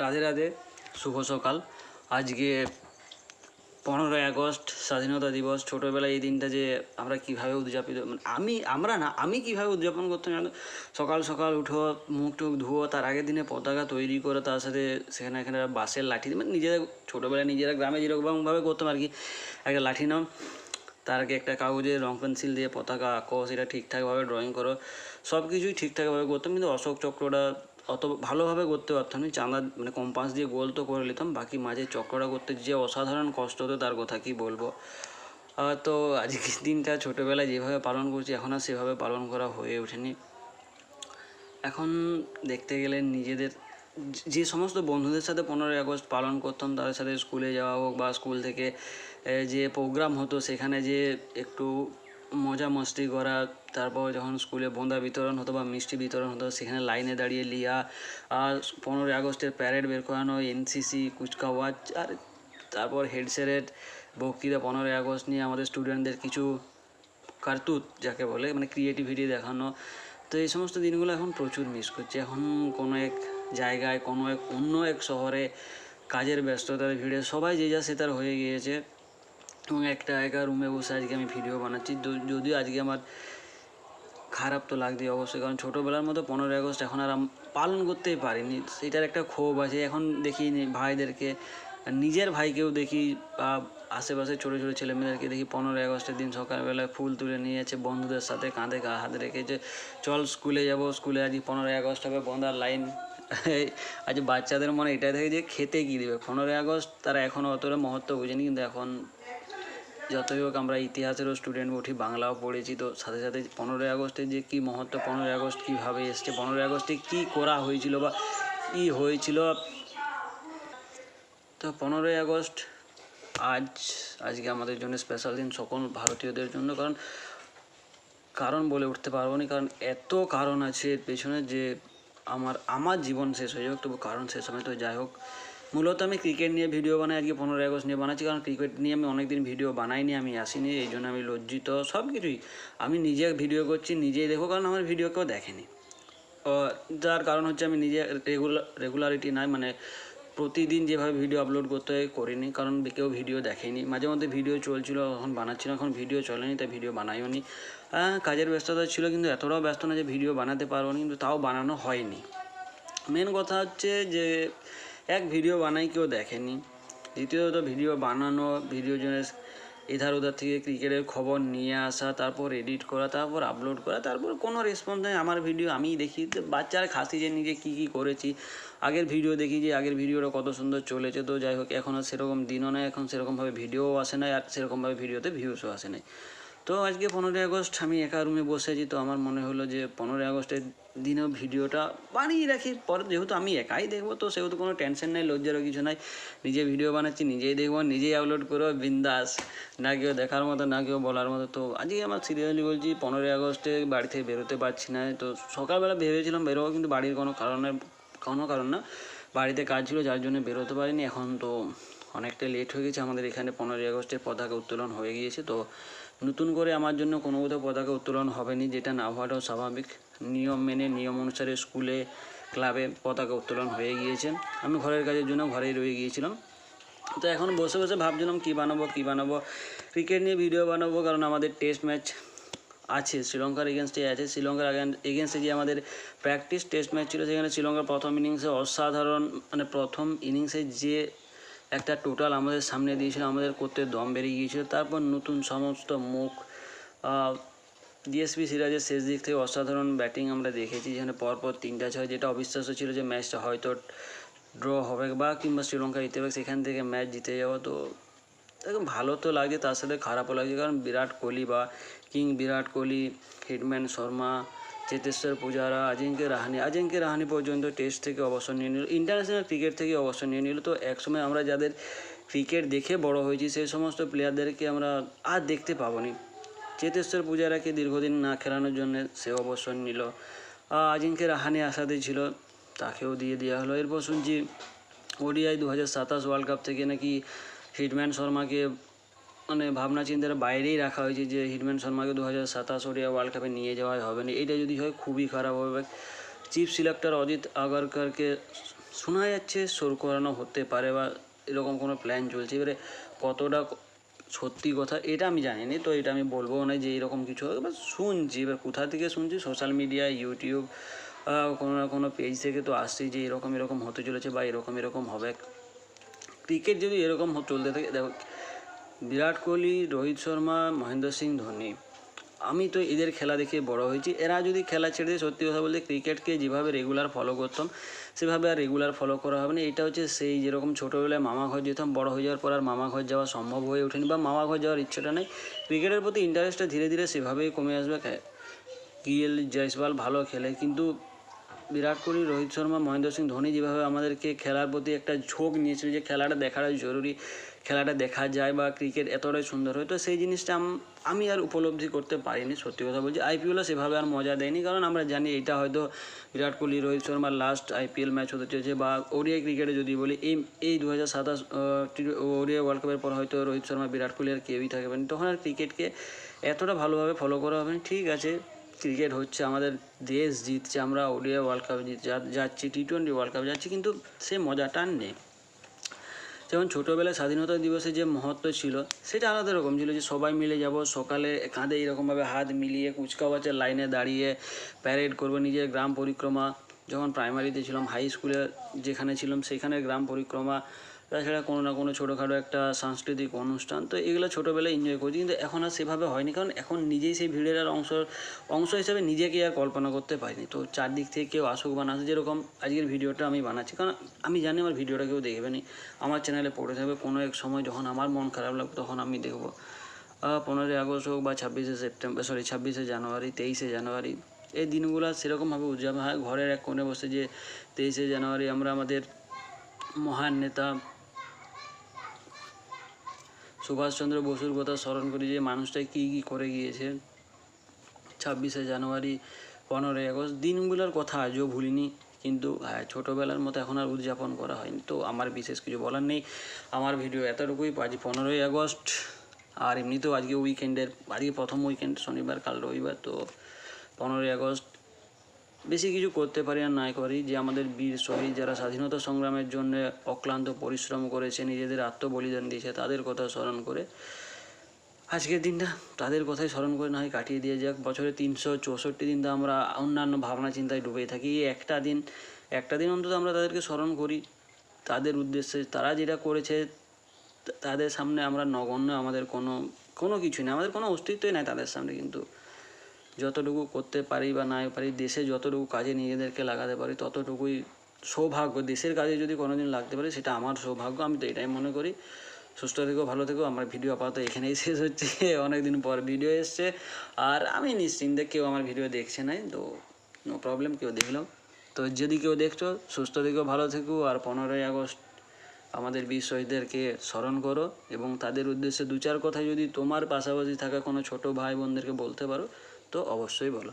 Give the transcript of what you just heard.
রাধে রাধে, শুভ সকাল। আজকে 15ই আগস্ট স্বাধীনতা দিবস। ছোটোবেলায় এই দিনটা যে আমরা কীভাবে উদযাপিত, মানে আমি কীভাবে উদযাপন করতাম জানো? সকাল সকাল উঠো, মুখ টুখ ধুয়ো, তার আগের দিনে পতাকা তৈরি করে, তার সাথে সেখানে এখানে বাঁশের লাঠি, মানে নিজেরা ছোটোবেলায় নিজেরা গ্রামে যেরকমভাবে করতাম আর কি। একটা লাঠি নাও, তার আগে একটা কাগজে রং পেন্সিল দিয়ে পতাকা আঁকো, সেটা ঠিকঠাকভাবে ড্রয়িং করো, সব কিছুই ঠিকঠাকভাবে করতাম। কিন্তু অশোক চক্রটা অত ভালোভাবে করতে পারতাম না। চাঁদা মানে কম্পাস দিয়ে গোল তো করে নিতাম, বাকি মাঝে চক্রটা করতে যে অসাধারণ কষ্ট হতো তার কথা কি বলবো। তো আজকের দিনটা ছোটোবেলায় যেভাবে পালন করছি এখন আর সেভাবে পালন করা হয়ে ওঠেনি। এখন দেখতে গেলে নিজেদের যে সমস্ত বন্ধুদের সাথে 15ই আগস্ট পালন করতাম, তাদের সাথে স্কুলে যাওয়া হোক বা স্কুল থেকে যে প্রোগ্রাম হতো সেখানে যে একটু মজা মস্তি করা, তারপর যখন স্কুলে বোঁদা বিতরণ হতো বা মিষ্টি বিতরণ হতো সেখানে লাইনে দাঁড়িয়ে লিয়া, আর 15ই আগস্টের প্যারেড বের করানো, এনসিসি কুচকাওয়াজ, আর তারপর হেড স্যারের বক্তৃতা 15ই আগস্ট নিয়ে আমাদের স্টুডেন্টদের কিছু কার্তুত যাকে বলে, মানে ক্রিয়েটিভিটি দেখানো। তো এই সমস্ত দিনগুলো এখন প্রচুর মিস করছি। এখন কোনো এক জায়গায় অন্য এক শহরে কাজের ব্যস্ততার ভিড়ে সবাই যে যা সে তার হয়ে গিয়েছে, এবং একটা একা রুমে বসে আজকে আমি ভিডিও বানাচ্ছি। যদিও আজকে আমার খারাপ তো লাগছে অবশ্যই, কারণ ছোটোবেলার মতো 15ই আগস্ট এখন আর পালন করতেই পারিনি। সেটার একটা ক্ষোভ আছে। এখন দেখি ভাইদেরকে, নিজের ভাইকেও দেখি, বা আশেপাশে ছোটো ছোটো ছেলেমেয়েদেরকে দেখি 15ই আগস্টের দিন সকালবেলায় ফুল তুলে নিয়ে যাচ্ছে বন্ধুদের সাথে, কাঁধে হাত রেখে যে চল স্কুলে যাব, স্কুলে আজ 15ই আগস্ট হবে, বন্ধার লাইন। আজ বাচ্চাদের মনে এটাই থাকে যে খেতে কী দেবে 15ই আগস্ট, তারা এখনও অতটা মহত্ব বোঝেনি। কিন্তু এখন যতই হোক আমরা ইতিহাসেরও স্টুডেন্ট উঠি, বাংলাও পড়েছি, তো সাথে সাথে 15ই আগস্টের যে কী মহত্ব, 15ই আগস্ট কীভাবে এসছে, 15ই আগস্টে কী করা হয়েছিল বা কী হয়েছিল। তো 15ই আগস্ট আজকে আমাদের জন্য স্পেশাল দিন, সকল ভারতীয়দের জন্য। কারণ বলে উঠতে পারবো না, কারণ এত কারণ আছে এর পেছনে যে আমার জীবন শেষ হয়ে যাক তবু কারণ শেষ হবে। তো যাই হোক, মূলত আমি ক্রিকেট নিয়ে ভিডিও বানাই, আজকে 15ই আগস্ট নিয়ে বানাচ্ছি, কারণ ক্রিকেট নিয়ে আমি অনেক দিন ভিডিও বানাইনি, আমি আসিনি, এই জন্য আমি লজ্জিত। সব কিছুই আমি নিজে ভিডিও করছি, নিজেই দেখো, কারণ আমার ভিডিও কেউ দেখেনি। যার কারণ হচ্ছে আমি নিজে রেগুলারিটি নাই, মানে প্রতিদিন যেভাবে ভিডিও আপলোড করতে হয় করিনি, কারণ কেউ ভিডিও দেখেনি। মাঝে মধ্যে ভিডিও চলছিল, এখন বানাচ্ছি না, এখন ভিডিও চলেনি, তাই ভিডিও বানাইও নি। কাজের ব্যস্ততা ছিল, কিন্তু এতটাও ব্যস্ত না যে ভিডিও বানাতে পারবো না, কিন্তু তাও বানানো হয়নি। মেন কথা হচ্ছে যে ভিডিও বানাই কেউ দেখেনি, দ্বিতীয়ত ভিডিও বানানো, ভিডিও জন্য এধার ওধার থেকে ক্রিকেটের খবর নিয়ে আসা, তারপর এডিট করা, তারপর আপলোড করা, তারপর কোনো রেসপন্স নেই। আমার ভিডিও আমিই দেখি, বাচ্চারা খাসি যে নিজে কী কী করেছি, আগের ভিডিও দেখি যে আগের ভিডিওটা কত সুন্দর চলেছে। তো যাই হোক, এখন আর সেরকম দিনও নেই, এখন সেরকমভাবে ভিডিও আসে না, আর সেরকমভাবে ভিডিওতে ভিউসও আসে না। তো আজকে 15ই আগস্ট আমি একা রুমে বসে আছি, তো আমার মনে হলো যে 15ই আগস্টের দিনেও ভিডিওটা বানিয়ে রাখি। পরে যেহেতু আমি একাই দেখবো, তো সেহেতু কোনো টেনশন নেই, লজ্জারও কিছু নাই। নিজে ভিডিও বানাচ্ছি, নিজেই দেখবো, নিজেই আপলোড করবো, বিন্দাস। না কেউ দেখার মতো, না কেউ বলার মতো। তো আজকে আমার সিরিয়াসলি বলছি, 15ই আগস্টে বাড়ি থেকে বেরোতে পারছি না। তো সকালবেলা ভেবেছিলাম বেরোবো, কিন্তু বাড়ির কোনো কারণ না, বাড়িতে কাজ ছিল যার জন্য বেরোতে পারিনি। এখন তো অনেকটা লেট হয়ে গেছে, আমাদের এখানে 15ই আগস্টের পতাকা উত্তোলন হয়ে গিয়েছে। তো নতুন করে আমার জন্য কোনো কোথাও পতাকা উত্তোলন হবে না, যেটা না হওয়াটাও স্বাভাবিক। নিয়ম মেনে, নিয়ম অনুসারে স্কুলে, ক্লাবে পতাকা উত্তোলন হয়ে গিয়েছে। আমি ঘরের কাজের জন্য ঘরেই রয়ে গিয়েছিলাম। তো এখন বসে বসে ভাবছিলাম কী বানাবো। ক্রিকেট নিয়ে ভিডিও বানাবো, কারণ আমাদের টেস্ট ম্যাচ আছে, শ্রীলঙ্কার এগেনস্টে আছে। শ্রীলঙ্কার এগেনস্টে যে আমাদের প্র্যাকটিস টেস্ট ম্যাচ ছিল, সেখানে শ্রীলঙ্কার প্রথম ইনিংসে অসাধারণ, মানে প্রথম ইনিংসে যে একটা টোটাল আমাদের সামনে দিয়েছিল, আমাদের করতে দম বেরিয়ে গিয়েছিল। তারপর নতুন সমস্ত মুখ, ডিএসপি সিরাজের শেষ দিক থেকে অসাধারণ ব্যাটিং আমরা দেখেছি, যেখানে পরপর 3টা 6, যেটা অবিশ্বাস্য ছিল যে ম্যাচটা হয়তো ড্র হবে বা কিংবা শ্রীলঙ্কা জিতে হবে, সেখান থেকে ম্যাচ জিতে যাওয়া। তো একদম ভালো তো লাগে, তার সাথে খারাপও লাগে, কারণ বিরাট কোহলি বা বিরাট কোহলি, হিটম্যান শর্মা, চেতেশ্বর পূজারা, আজিঙ্ক্য রাহানে পর্যন্ত টেস্ট থেকে অবসর নিয়ে নিল, ইন্টারন্যাশনাল ক্রিকেট থেকে অবসর নিয়ে নিল। তো একসময় আমরা যাদের ক্রিকেট দেখে বড় হয়েছি, সেই সমস্ত প্লেয়ারদেরকে আমরা আর দেখতে পাবো নি। চেতেশ্বর পূজারাকে দীর্ঘদিন না খেলানোর জন্য সে অবসর নিল। আজিঙ্ক্য রাহানে আসাতে ছিল, তাকেও দিয়ে দেওয়া হলো। এরপর শুনছি ওডিআই 2027 ওয়ার্ল্ড কাপ থেকে নাকি হিটম্যান শর্মাকে, মানে ভাবনা চিন্তার বাইরেই রাখা হয়েছে, যে হিটম্যান শর্মাকে 2027 ওডিআই ওয়ার্ল্ড কাপে নিয়ে যাওয়া হবে না। এইটা যদি হয় খুবই খারাপ হবে। চিফ সিলেক্টর অজিত আগারকারকে শোনা যাচ্ছে সর করানো হতে পারে বা এরকম কোনো প্ল্যান চলছে। এবারে কতটা সত্যি কথা এটা আমি জানি না, তো এটা আমি বলবো না যে এরকম কিছু হবে, এবার শুনছি। এবার কোথা থেকে শুনছি, সোশ্যাল মিডিয়া, ইউটিউব, কোনো না কোনো পেজ থেকে তো আসছেই যে এরকম এরকম হতে চলেছে বা এরকম এরকম হবে। ক্রিকেট যদি এরকম চলতে থাকে, দেখো বিরাট কোহলি, রোহিত শর্মা, মহেন্দ্র সিং ধোনি, আমি তো এদের খেলা দেখে বড় হয়েছি। এরা যদি খেলা ছেড়ে দিয়ে, সত্যি কথা বলতে ক্রিকেটকে যেভাবে রেগুলার ফলো করতাম সেভাবে আর রেগুলার ফলো করা হবে না। এটা হচ্ছে সেই যেরকম ছোটোবেলায় মামা ঘর যেতাম, বড় হয়ে যাওয়ার পর আর মামা ঘর যাওয়া সম্ভব হয়ে ওঠেনি বা মামা ঘর যাওয়ার ইচ্ছাটা নেই। ক্রিকেটের প্রতি ইন্টারেস্টটা ধীরে ধীরে সেভাবেই কমে আসবে। গিল, জয়সওয়াল ভালো খেলে, কিন্তু বিরাট কোহলি, রোহিত শর্মা, মহেন্দ্র সিং ধোনি যেভাবে আমাদেরকে খেলার প্রতি একটা ঝোঁক নিয়েছিল যে খেলাটা দেখাটা জরুরি, খেলাটা দেখা যায় বা ক্রিকেট এতটাই সুন্দর হয়, তো সেই জিনিসটা আমি আর উপলব্ধি করতে পারিনি। সত্যি কথা বলছি, আইপিএলও সেভাবে আর মজা দেয়নি, কারণ আমরা জানি এটা হয়তো বিরাট কোহলি, রোহিত শর্মার লাস্ট আইপিএল ম্যাচ হতে চলেছে। বা ওডিআই ক্রিকেটে যদি বলি, এই 2027 ওডিআই ওয়ার্ল্ড কাপের পর হয়তো রোহিত শর্মা, বিরাট কোহলি আর কেউই থাকবেন, তখন আর ক্রিকেটকে এতটা ভালোভাবে ফলো করা হবে না। ঠিক আছে, ক্রিকেট হচ্ছে, আমাদের দেশ জিতছে, আমরা ওডিআই ওয়ার্ল্ড কাপে যাচ্ছি, T20 ওয়ার্ল্ড কাপে যাচ্ছি, কিন্তু সে মজাটা নেই। যেমন ছোটোবেলায় স্বাধীনতা দিবসে যে মহত্ব ছিল সেটা আলাদা রকম ছিল, যে সবাই মিলে যাব, সকালে কাঁধে এরকমভাবে হাত মিলিয়ে কুচকাওয়াচের লাইনে দাঁড়িয়ে প্যারেড করবো, নিজের গ্রাম পরিক্রমা, যখন প্রাইমারিতে ছিলাম, হাই স্কুলে যেখানে ছিলাম সেখানে গ্রাম পরিক্রমা, তাছাড়া কোনো না কোনো ছোটোখাটো একটা সাংস্কৃতিক অনুষ্ঠান, তো এগুলো ছোটোবেলায় এনজয় করছি। কিন্তু এখন আর সেভাবে হয়নি, কারণ এখন নিজেই সেই ভিড়ের আর অংশ হিসাবে নিজেকে আর কল্পনা করতে পারিনি। তো চারদিক থেকে কেউ আসুক বা না আসুক, যেরকম আজকের ভিডিওটা আমি বানাচ্ছি, কারণ আমি জানি আমার ভিডিওটা কেউ দেখবে না, আমার চ্যানেলে পড়ে থাকবে, কোনো এক সময় যখন আমার মন খারাপ লাগবে তখন আমি দেখবো। 15ই আগস্ট হোক বা 26শে জানুয়ারি, 23শে জানুয়ারি, এই দিনগুলো সেরকমভাবে উদযাপন হয়। ঘরের এক কোণে বসে যে 23শে জানুয়ারি আমরা আমাদের মহান নেতা সুভাষচন্দ্র বসুর কথা স্মরণ করি, যে মানুষটা কী কী করে গিয়েছে। 26শে জানুয়ারি, 15ই আগস্ট, দিনগুলোর কথা আজও ভুলিনি, কিন্তু হ্যাঁ, ছোটোবেলার মতো এখন আর উদযাপন করা হয়নি। তো আমার বিশেষ কিছু বলার নেই, আমার ভিডিও এতটুকুই। আজ 15ই আগস্ট, আর এমনিতেও আজকে প্রথম উইকেন্ড, শনিবার, কাল রবিবার, তো 15ই আগস্ট বেশি কিছু করতে পারি আর নাই করি, যে আমাদের বীর শহীদ যারা স্বাধীনতা সংগ্রামের জন্য অক্লান্ত পরিশ্রম করেছে, নিজেদের আত্মবলিদান দিয়েছে, তাদের কথা স্মরণ করে আজকের দিনটা তাদের কথাই স্মরণ করে না হয় কাটিয়ে দিয়ে যাক। বছরে 364 দিন তো আমরা অন্যান্য ভাবনা চিন্তায় ডুবে থাকি, একটা দিন অন্তত আমরা তাদেরকে স্মরণ করি, তাদের উদ্দেশ্যে, তারা যেটা করেছে তাদের সামনে আমরা নগণ্য, আমাদের কোনো কিছুই নেই, আমাদের কোনো অস্তিত্বই নেই তাদের সামনে। কিন্তু যতটুকু করতে পারি বা নাই পারি, দেশে যতটুকু কাজে নিজেদেরকে লাগাতে পারি ততটুকুই সৌভাগ্য। দেশের কাজে যদি কোনোদিন লাগতে পারি সেটা আমার সৌভাগ্য, আমি তো এটাই মনে করি। সুস্থ থেকো, ভালো থেকো। আমার ভিডিও আপাতত এখানেই শেষ হচ্ছে, অনেকদিন পর ভিডিও এসছে, আর আমি নিশ্চিন্তে, কেউ আমার ভিডিও দেখছে নাই, তো নো প্রবলেম, কেউ দেখলেও। তো যদি কেউ দেখছো, সুস্থ থেকো, ভালো থেকো, আর 15ই আগস্ট আমাদের বীর শহীদদেরকে স্মরণ করো, এবং তাদের উদ্দেশ্যে দু চার কথা যদি তোমার পাশাপাশি থাকা কোনো ছোটো ভাই বোনদেরকে বলতে পারো তো অবশ্যই বলো।